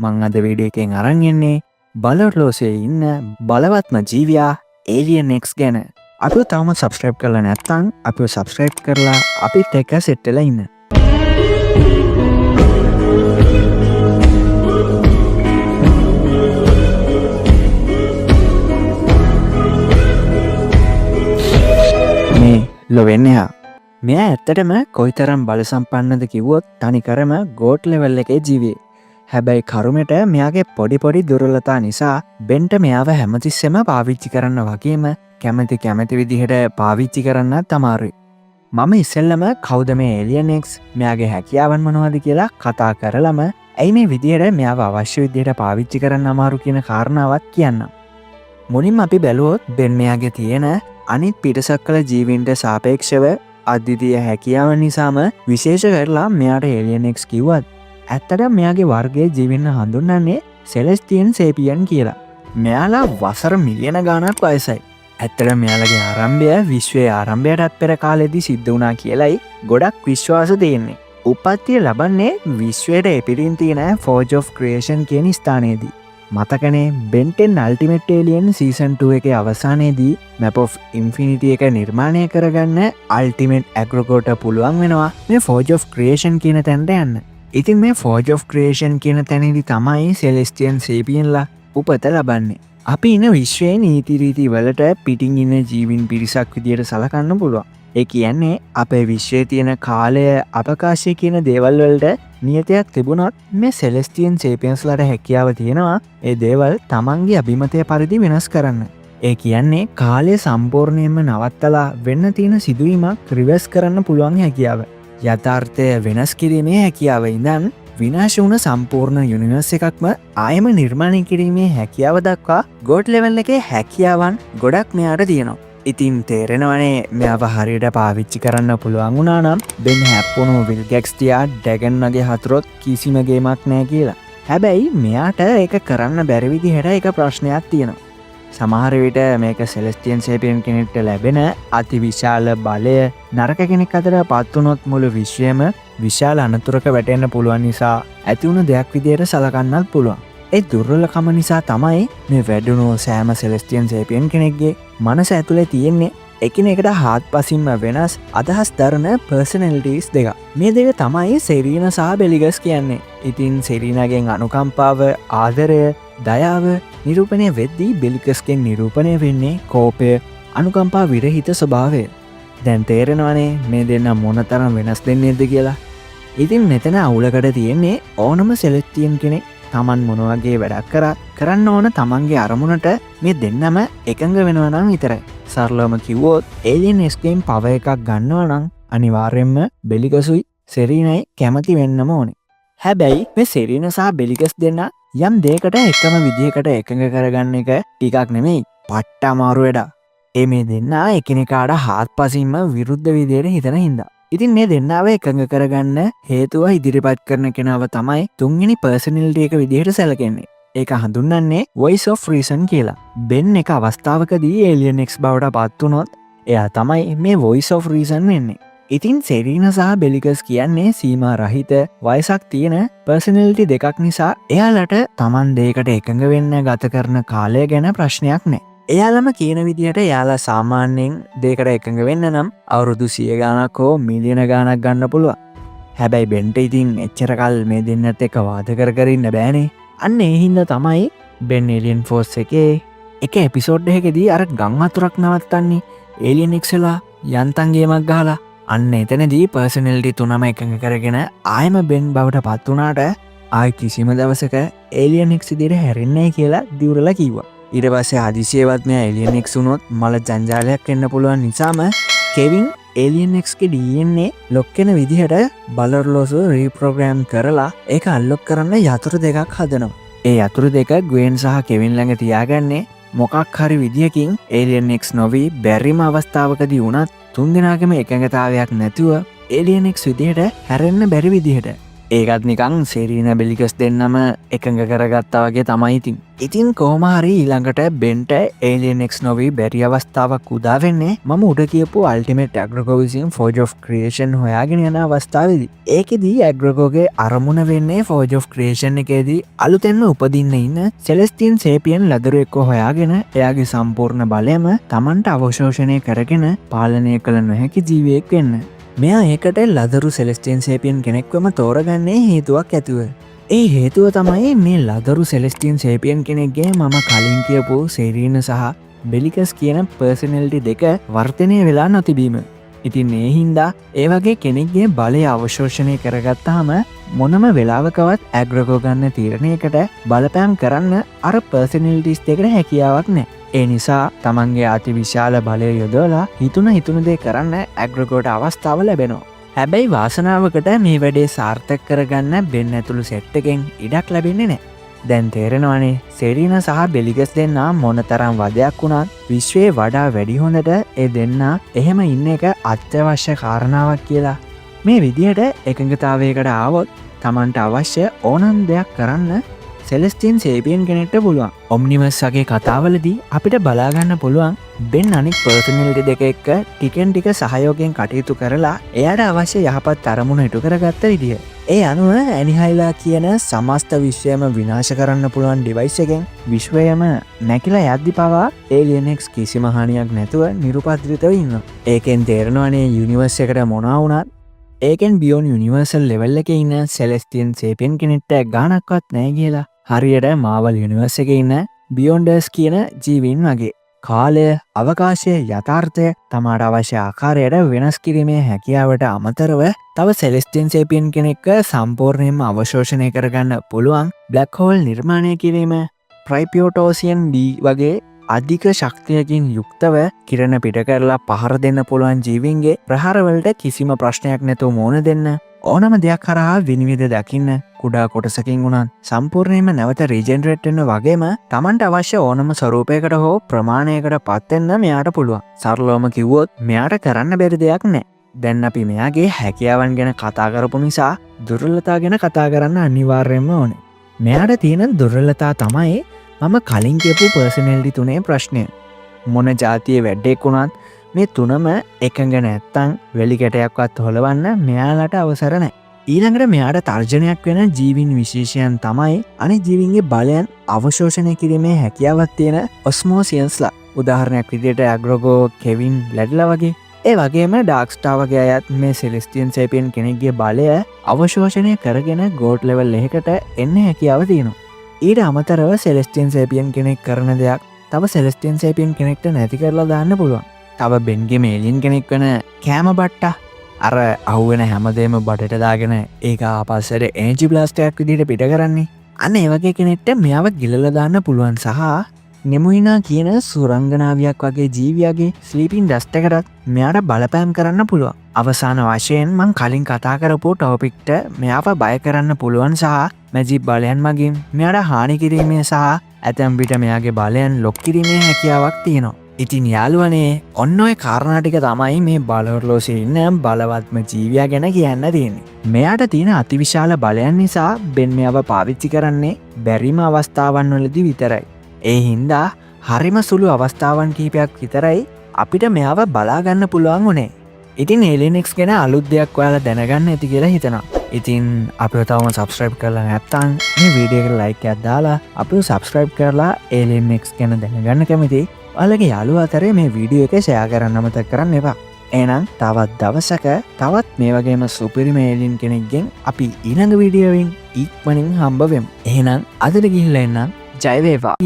මං අද වීඩියෝ එකෙන් අරන් එන්නේ බලර්ලෝසයේ ඉන්න බලවත්ම ජීවියා ඒලියන් එක්ස් ගැන. අපිව තවම සබ්ස්ක්‍රයිබ් කරලා නැත්නම් අපිව සබ්ස්ක්‍රයිබ් කරලා අපිත් එක්ක සෙට් වෙලා ඉන්න. මේ ලොවෙන්නේ මෙයා ඇත්තටම කොයිතරම් බල සම්පන්නද කිව්වොත් තනිකරම ගෝට් ලෙවල් එකේ ජීවියෙ. හැබැයි කරුමෙට මෙයාගේ පොඩි දුර්වලතා නිසා බෙන්ට මෙයාව හැමතිස්සෙම පාවිච්චි කරන්න වගේම කැමති විදිහට පාවිච්චි කරන්නත් අමාරුයි. මම ඉස්සෙල්ලම කවුද මේ ඒලියන් එක්ස්, මෙයාගේ හැකියාවන් මොනවද කියලා කතා කරලම ඇයි මේ විදිහට මෙයාව අවශ්‍ය විදිහට පාවිච්චි කරන්න අමාරු කියන කාරණාවත් කියන්නම්. මුලින්ම අපි බැලුවොත් බෙන් මෙයාගේ තියෙන අනිත් පිටසක්වල ජීවීන්ට සාපේක්ෂව අද්විතීය හැකියාව නිසාම විශේෂ කරලා මෙයාට ඒලියන් එක්ස් කිව්වත් ඇත්තට මෙයාගේ වර්ගයේ ජීවින්න හඳුන්වන්නේ සෙලෙස්ටියන් සේපියන් කියලා. මෙයාලා වසර මිලියන ගාණක් වයසයි. ඇත්තට මෙයාලගේ ආරම්භය විශ්වයේ ආරම්භයටත් පෙර කාලෙදී සිද්ධ වුණා කියලයි ගොඩක් විශ්වාස තියෙන්නේ. උපත්තිය ලබන්නේ විශ්වයට එපිරින් තියෙන ෆෝජ් ඔෆ් ක්‍රියේෂන් කියන ස්ථානයේදී. මතකනේ බෙන්ටෙන් අල්ටිමේට් ඒලියන් සීසන් 2 එකේ අවසානයේදී මැප් ඔෆ් ඉන්ෆිනිටි එක නිර්මාණය කරගන්න අල්ටිමේට් ඇග්‍රගෝට පුළුවන් වෙනවා මේ ෆෝජ් ඔෆ් ක්‍රියේෂන් කියන තැනට යන්න. ඉතින් මේ ෆෝජ් ඔෆ් ක්‍රියේෂන් කියන තැනේදී තමයි සෙලෙස්ටියන් සේපියන්ලා උපත ලබන්නේ. අපි ඉන්න විශ්වයේ නීති රීති වලට පිටින් ඉන්න ජීවින් පිරිසක් විදියට සලකන්න පුළුවන්. ඒ කියන්නේ අපේ විශ්වයේ තියෙන කාලය අවකාශය කියන දේවල් වලට නියතයක් තිබුණොත් මේ සෙලෙස්ටියන් සේපියන්ස්ලාට හැකියාව තියෙනවා ඒ දේවල් තමන්ගේ අභිමතය පරිදි වෙනස් කරන්න. ඒ කියන්නේ කාලය සම්පූර්ණයෙන්ම නවත්තලා වෙන්න තියෙන සිදුවීමක් රිවර්ස් කරන්න පුළුවන් හැකියාව. යථාර්ථය වෙනස් කිරීමේ හැකියාව ඉඳන් විනාශ වුණ සම්පූර්ණ යුනිවර්ස් එකක්ම ආයම නිර්මාණය කිරීමේ හැකියාව දක්වා ගෝඩ් ලෙවල් එකේ හැකියාවන් ගොඩක් මෙයාට තියෙනවා. ඉතින් තේරෙනවනේ මෙයාව හරියට පාවිච්චි කරන්න පුළුවන් වුණා නම් බෙන් හැප්පුණු විල් ගැක්ස්ටියා ඩැගන් වගේ හතුරොත් කිසිම ගේමක් නෑ කියලා. හැබැයි මෙයාට ඒක කරන්න බැරි විදිහට එක ප්‍රශ්නයක් තියෙනවා. සමහර විට මේක සෙලෙස්ටියන් සේපියන් කෙනෙක්ට ලැබෙන අතිවිශාල බලය නරක කෙනෙක් අතර පත් වුණොත් මුළු විශ්වයම විශාල අනතුරක වැටෙන්න පුළුවන් නිසා ඇතිවුණු දෙයක් විදිහට සලකන්නත් පුළුවන්. ඒ දුර්වලකම නිසා තමයි මේ වැඩුණු සෑම සෙලෙස්ටියන් සේපියන් කෙනෙක්ගේ මනස ඇතුලේ තියෙන්නේ එකිනෙකට හාත්පසින්ම වෙනස් අදහස් දරන පර්සනැලිටිස් දෙක. මේ දෙක තමයි සෙරීන සහ බෙලිගස් කියන්නේ. ඉතින් සෙරීනගෙන් අනුකම්පාව, ආදරය, දයාව නිරූපණය වෙද්දී බෙලිගස්ගෙන් නිරූපණය වෙන්නේ කෝපය, අනුකම්පා විරහිත ස්වභාවය. දැන් තේරෙනවනේ මේ දෙන්න මොනතරම් වෙනස් දෙන්නේද කියලා. ඉතින් මෙතන අවුලකට තියෙන්නේ ඕනම සෙලෙස්ටියන් කෙනෙක් තමන් මොනවගේ වැඩක් කරන්න ඕන තමන්ගේ අරමුණට මේ දෙන්නම එකඟ වෙනවා නම් විතරයි. සරලවම කිව්වොත් ඒලියන් එක්ස්ගෙන් පව එකක් ගන්නවා නම් අනිවාර්යෙන්ම බෙලිගසුයි සෙරීනයි කැමති වෙන්නම ඕනේ. හැබැයි මේ සෙරීන සහ බෙලිගස් දෙන්න යම් දෙයකට එකම විදිහකට එකඟ කරගන්න එක ටිකක් නෙමෙයි, පට්ට අමාරු වැඩක්. මේ දෙන්න එකිනෙකාට හාත්පසින්ම විරුද්ධ විදිහට හිතන හින්දා. ඉතින් මේ දෙන්නාව එකඟ කරගන්න හේතුව ඉදිරිපත් කරන කෙනාව තමයි තුන්වෙනි පර්සනැලිටි එක විදිහට සැලකෙන්නේ. ඒක හඳුන්වන්නේ වොයිස් ඔෆ් රීසන් කියලා. බෙන් එක අවස්ථාවකදී ඒලියන් එක්ස් බවට පත් වුණොත් එයා තමයි මේ වොයිස් ඔෆ් රීසන් වෙන්නේ. ඉතින් සෙරීන සහ බෙලිගස් කියන්නේ සීමා රහිත වයසක් තියෙන පර්සනැලිටි දෙකක් නිසා එයාලට තමන් දෙයකට එකඟ වෙන්න ගත කරන කාලය ගැන ප්‍රශ්නයක් නෑ. එයාලම කියන විදිහට එයාලා සාමාන්‍යයෙන් දෙයකට එකඟ වෙන්න නම් අවුරුදු 100 ගාණක් හෝ මිලියන ගාණක් ගන්න පුළුවන්. හැබැයි බෙන්ට ඉතින් එච්චර කල් මේ දෙන්නත් එක්ක වාද කර ඉන්න බෑනේ. අන්න ඒ හින්දා තමයි බෙන් ඒලියන් ෆෝස් එකේ එක එපිසෝඩ් එකකදී අර ගම් වතුරක් නවත්තන්නේ ඒලියන් එක්ස්ලා යන්තම් ගේමක් ගහලා. අන්න එතනදී පර්සනැලිටි තුනම එකඟ කරගෙන ආයම බෙන් බවට පත් වුණාට ආයි කිසිම දවසක ඒලියන් එක්ස් ඉදිරියට හැරෙන්නේ කියලා දිවුරලා කිව්වා. ඊට පස්සේ හදිසියෙවත් මෙයා ඒලියන් එක්ස් වුණොත් මල ජංජාලයක් එන්න පුළුවන් නිසාම කෙවින් ඒලියන් එක්ස්ගේ DNA ලොක් වෙන විදිහට බලර්ලෝසෝ රීප්‍රෝග්‍රෑම් කරලා ඒක අන්ලොක් කරන්න යතුරු දෙකක් හදනවා. ඒ යතුරු දෙක ග්වෙන් සහ කෙවින් ළඟ තියාගන්නේ මොකක් හරි විදිහකින් ඒලියන් එක්ස් නොවි බැරිම අවස්ථාවකදී වුණත් තුන්දෙනාගේම එකඟතාවයක් නැතුව ඒලියන් එක්ස් විදිහට හැරෙන්න බැරි විදිහට. ඒකත් නිකං සේරීන බෙලිකස් දෙන්නම එකඟ කරගත්තා වගේ තමයි ඉතින්. ඉතින් කෝමහරි ඊළඟට බෙන්ට ඒලියනෙක්ස් නොවී බැරි අවස්ථාවක් උදාවෙන්නේ මම උඩ කියපු අල්ටිමේට් ඇග්‍රකෝවිසින් ෆෝජ් of ක්‍රියේෂන් හොයාගෙන යන අවස්ථාවේදී. ඒකෙදී ඇග්‍රකෝගේ අරමුණ වෙන්නේ ෆෝජ් of ක්‍රියේෂන් එකේදී අලුතෙන්ම උපදින්න ඉන්න සෙලස්ටියන් සේපියන් ලදරු එක්ක හොයාගෙන එයාගේ සම්පූර්ණ බලයම තමන්ට අවශෝෂණය කරගෙන පාලනය කළ නොහැකි ජීවියෙක් වෙන්න. මෙයා ඒකට ලදරු සෙලස්ටියන් සේපියන් කෙනෙක්වම තෝරගන්නේ හේතුවක් ඇතුව. ඒ හේතුව තමයි මේ ලදරු සෙලස්ටියන් සේපියන් කෙනෙක්ගේ මම කලින් කියපු සේරීන සහ බෙලිකස් කියන පර්සනල්ටි දෙක වර්තනය වෙලා නොතිබීම. ඉතින් ඒ හින්දා ඒ වගේ කෙනෙක්ගේ බලය අවශෝෂණය කරගත්තාම මොනම වෙලාවකවත් ඇග්‍රකෝ ගන්න තීරණයකට බලපෑම් කරන්න අර පර්සනල්ටිස් දෙකට හැකියාවක් නෑ. ඒ නිසා තමන්ගේ අති විශාල බලය යොදවලා හිතුන දේ කරන්න ඇග්‍රකෝට අවස්ථාව ලැබෙනවා. හැබැයි වාසනාවකට මේ වැඩේ සාර්ථක කරගන්න බෙන් ඇතුළු සෙට් එකෙන් ඉඩක් ලැබෙන්නේ නෑ. දැන් තේරෙනවානේ සෙරීන සහ බෙලිකස් දෙන්නා මොන තරම් වදයක් වුණත් විශ්වයේ වඩා වැඩි හොඳට ඒ දෙන්නා එහෙම ඉන්න එක අත්‍යවශ්‍ය කාරණාවක් කියලා. මේ විදිහට එකඟතාවයකට ආවොත් තමන්ට අවශ්‍ය ඕනන් දෙයක් කරන්න සෙලස්ටියන් සේපියන් කෙනෙක්ට පුළුවන්. ඔම්නිවස් වගේ කතාවලදී අපිට බලාගන්න පුළුවන් බෙන් අනික් පර්සනල්ටි දෙක එක්ක ටිකෙන් ටික සහයෝගයෙන් කටයුතු කරලා එයාට අවශ්‍ය යහපත් අරමුණ ඉටු කරගත්ත විදිය. ඒ අනුව ඇනිහයිලා කියන සමස්ත විශ්වයම විනාශ කරන්න පුළුවන් ඩිවයිස් එකෙන් විශ්වයම නැකිලා යද්දි පවා ඒලියනෙක්ස් කිසිම හානියක් නැතුව නිරුපද්‍රිතව ඉන්න. ඒකෙන් තේරෙනවනේ යුනිවර්ස් එකට මොනවා වුණත් ඒකෙන් බියෝන් යුනිවර්සල් ලෙවල් එක ඉන්න සෙලස්ටියන් සේපියන් කෙනෙක්ට ගානක්වත් නෑ කියලා. හරියට මාවල් යුනිවර්ස් එක ඉන්න බියොන්ඩර්ස් කියන ජීවීන් වගේ. කාලය අවකාශය යථාර්ථය තමාට අවශ්‍ය ආකාරයට වෙනස් කිරීමේ හැකියාවට අමතරව තව සෙලස්ටියන් සේපියන් කෙනෙක්ව සම්පූර්ණයෙන්ම අවශෝෂණය කරගන්න පුළුවන් බ්ලැක් හෝල් නිර්මාණය කිරීම ප්‍රයිපියෝටෝසියන් ඩී වගේ අධික ශක්තියකින් යුක්තව කිරණ පිට කරලා පහර දෙන්න පුළුවන් ජීවින්ගේ ප්‍රහාරවලට කිසිම ප්‍රශ්නයක් නැතුව මෝන දෙන්න ඕනම දෙයක් කරහා විනිවිද දකින්න කුඩා කොටසකින් වුණත් සම්පූර්ණයෙන්ම නැවත රීජෙනරේට් වෙන්න වගේම තමන්ට අවශ්‍ය ඕනම ස්වරූපයකට හෝ ප්‍රමාණයකට පත්වෙන්න මෙයාට පුළුවන්. සරලවම කිව්වොත් මෙයාට කරන්න බැරි දෙයක් නෑ. දැන් අපි මෙයාගේ හැකියාවන් ගැන කතා කරපු නිසා දුර්වලතා ගැන කතා කරන්න අනිවාර්යෙන්ම ඕනේ. මෙයාට තියෙන දුර්වලතා තමයි මම කලින් කියපු පර්සනල්ටි තුනේ ප්‍රශ්නය. මොන ජාතියේ වැඩෙක් වුණත් මේ තුනම එකඟ නැත්තං වෙලිකැටයක්වත් හොලවන්න මෙයාලට අවසර නෑ. ඊළඟට මෙයාට තර්ජනයක් වෙන ජීවින් විශේෂයන් තමයි අනි ජීවින්ගේ බලයන් අවශෝෂණය කිරීමේ හැකියාවත් තියෙන ඔස්මෝසියන්ස්ලා. උදාහරණයක් විදියට ඇග්‍රගෝ කෙවින් ලැඩ්ල වගේ. ඒ වගේම ඩාක්ස්ටාවගේ අයත් මේ සෙලස්ටියන් සේපියන් කෙනෙක්ගේ බලය අවශෝෂණය කරගෙන ගෝට් ලෙවල් එකට එන්න හැකියාව තියෙනවා. ඊට අමතරව සෙලස්ටියන් සේපියන් කෙනෙක් කරන දෙයක් තව සෙලස්ටියන් සේපියන් කෙනෙක්ට නැති කරලා දාන්න පුළුවන්. තව බෙන්ගේ මේලියන් කෙනෙක් වන කෑම බට්ට අර අහුවෙන හැමදේම බඩට දාගෙන ඒක ආපස්සට ඒජි බ්ලාස්ටයක් විදිට පිට කරන්නේ. අන්න ඒවගේ කෙනෙක්ට මෙයාව ගිලල දාන්න පුළුවන් සහ නෙමුහිනා කියන සුරංගනාවියක් වගේ ජීවියගේ ස්ලීපින් ඩස්ටකටත් මෙයාට බලපෑම් කරන්න පුළුවන්. අවසාන වශයෙන් මං කලින් කතා කරපු ටෝපික්ට මෙයාව බය කරන්න පුළුවන් සහ මැජික් බලයන් මගින් මෙයාට හානි කිරීමේ සහ ඇතැම්බිට මෙයාගේ බලයන් ලොක් කිරීමේ හැකියාවක් තියෙනවා. ඉතින් යාළුවනේ ඔන්න ඔය කාරණාටික තමයි මේ බලවර්ලෝසේ ඉන්න බලවත්ම ජීවියා ගැන කියන්න තියෙන්නේ. මෙයාට තියෙන අතිවිශාල බලයන් නිසා බෙන් මෙයාව පාවිච්චි කරන්නේ බැරිම අවස්ථාවන් වලදී විතරයි. ඒ හින්දා හරිම සුළු අවස්ථාවන් කීපයක් විතරයි අපිට මෙයාව බලාගන්න පුළුවන් වුණේ. ඉතින් ඒලියනෙක්ස් ගැන අලුත් දෙයක් ඔයාලා දැනගන්න ඇති කියලා හිතනවා. ඉතින් අපිව තවම සබස්ක්‍රයිබ් කරලා නැත්නම් මේ වීඩියෝ එකට ලයික් එකක් දාලා අපිව සබස්ක්‍රයිබ් කරලා ඒලියනෙක්ස් ගැන දැනගන්න කැමති ඔයාලගේ යාළුවා අතරේ මේ වීඩියෝ එක ෂෙයා කරන්න අමතක කරන්න එපා. එහෙනම් තවත් දවසක තවත් මේ වගේම සුපිරිම ඒලියන් කෙනෙක්ගෙන් අපි ඊළඟ වීඩියෝවෙන් ඉක්මනින් හම්බ වෙමු. එහෙනම් අදට ගිහිල්ලා එන්නම්. ජය වේවා.